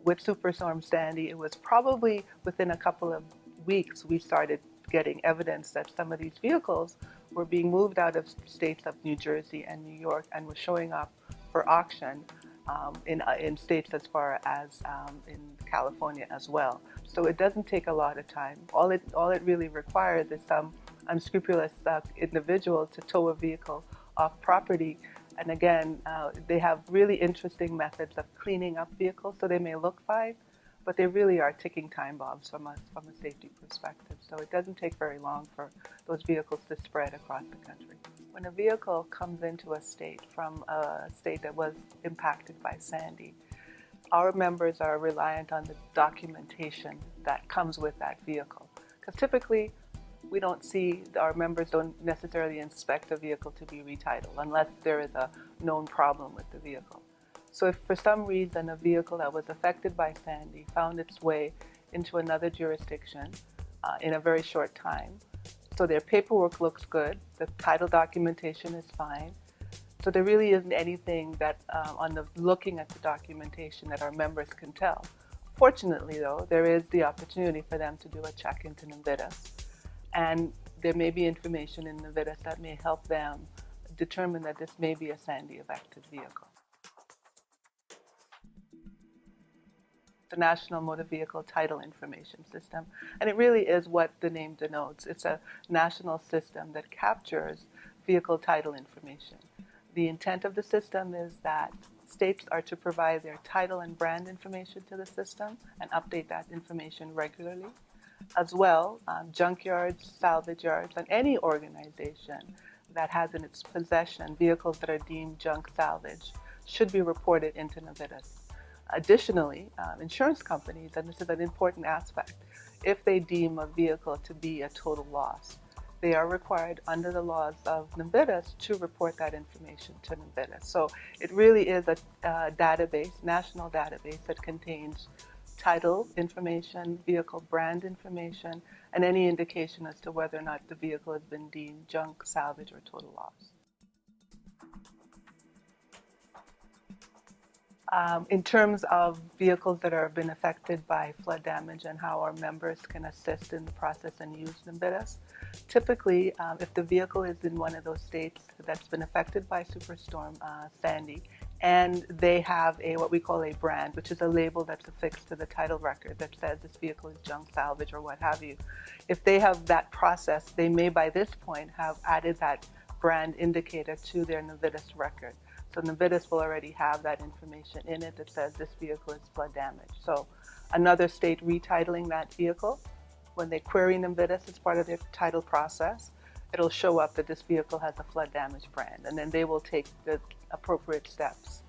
With Superstorm Sandy, it was probably within a couple of weeks we started getting evidence that some of these vehicles were being moved out of states of New Jersey and New York and were showing up for auction in states as far as in California as well. So it doesn't take a lot of time. All it really requires is some unscrupulous individual to tow a vehicle off property. And again, they have really interesting methods of cleaning up vehicles, so they may look fine, but they really are ticking time bombs from a safety perspective. So it doesn't take very long for those vehicles to spread across the country. When a vehicle comes into a state from a state that was impacted by Sandy, our members are reliant on the documentation that comes with that vehicle. Because typically, our members don't necessarily inspect a vehicle to be retitled unless there is a known problem with the vehicle. So if for some reason a vehicle that was affected by Sandy found its way into another jurisdiction in a very short time, so their paperwork looks good, the title documentation is fine, so there really isn't anything that looking at the documentation that our members can tell. Fortunately though, there is the opportunity for them to do a check into NMVTIS. And there may be information in NMVTIS that may help them determine that this may be a Sandy-affected vehicle. The National Motor Vehicle Title Information System, and it really is what the name denotes. It's a national system that captures vehicle title information. The intent of the system is that states are to provide their title and brand information to the system and update that information regularly. As well, junkyards, salvage yards, and any organization that has in its possession vehicles that are deemed junk salvage should be reported into NMVTIS. Additionally, insurance companies, and this is an important aspect, if they deem a vehicle to be a total loss, they are required under the laws of NMVTIS to report that information to NMVTIS. So it really is a database, national database that contains title information, vehicle brand information, and any indication as to whether or not the vehicle has been deemed junk, salvage, or total loss. In terms of vehicles that have been affected by flood damage and how our members can assist in the process and use NMVTIS, typically if the vehicle is in one of those states that's been affected by Superstorm Sandy, and they have what we call a brand, which is a label that's affixed to the title record that says this vehicle is junk, salvage, or what have you. If they have that process, they may by this point have added that brand indicator to their NMVTIS record. So NMVTIS will already have that information in it that says this vehicle is flood damaged. So another state retitling that vehicle, when they query NMVTIS as part of their title process, it'll show up that this vehicle has a flood damage brand, and then they will take the appropriate steps.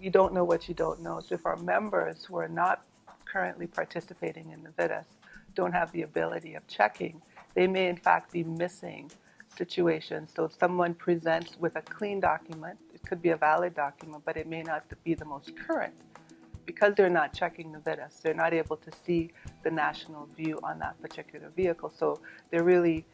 You don't know what you don't know. So if our members who are not currently participating in NMVTIS don't have the ability of checking, they may in fact be missing situations. So if someone presents with a clean document, it could be a valid document, but it may not be the most current. Because they're not checking NMVTIS, they're not able to see the national view on that particular vehicle. So they're really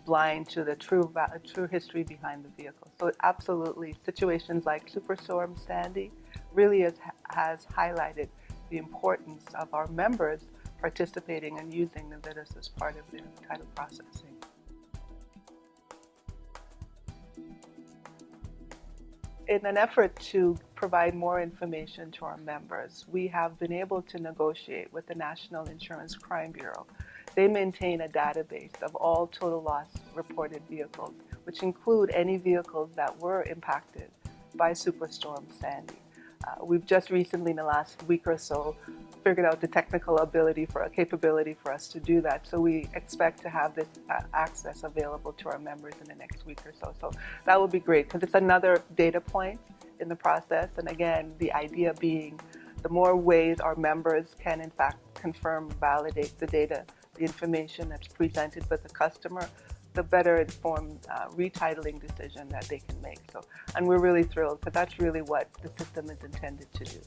blind to the true history behind the vehicle. So absolutely, situations like Superstorm Sandy really has highlighted the importance of our members participating and using NMVTIS as part of their title processing. In an effort to provide more information to our members, we have been able to negotiate with the National Insurance Crime Bureau. They maintain a database of all total loss reported vehicles, which include any vehicles that were impacted by Superstorm Sandy. We've just recently, in the last week or so, figured out the technical capability for us to do that. So we expect to have this access available to our members in the next week or so. So that would be great because it's another data point in the process. And again, the idea being the more ways our members can in fact confirm, validate the data, the information that's presented with the customer, the better informed retitling decision that they can make. So, and we're really thrilled because that's really what the system is intended to do.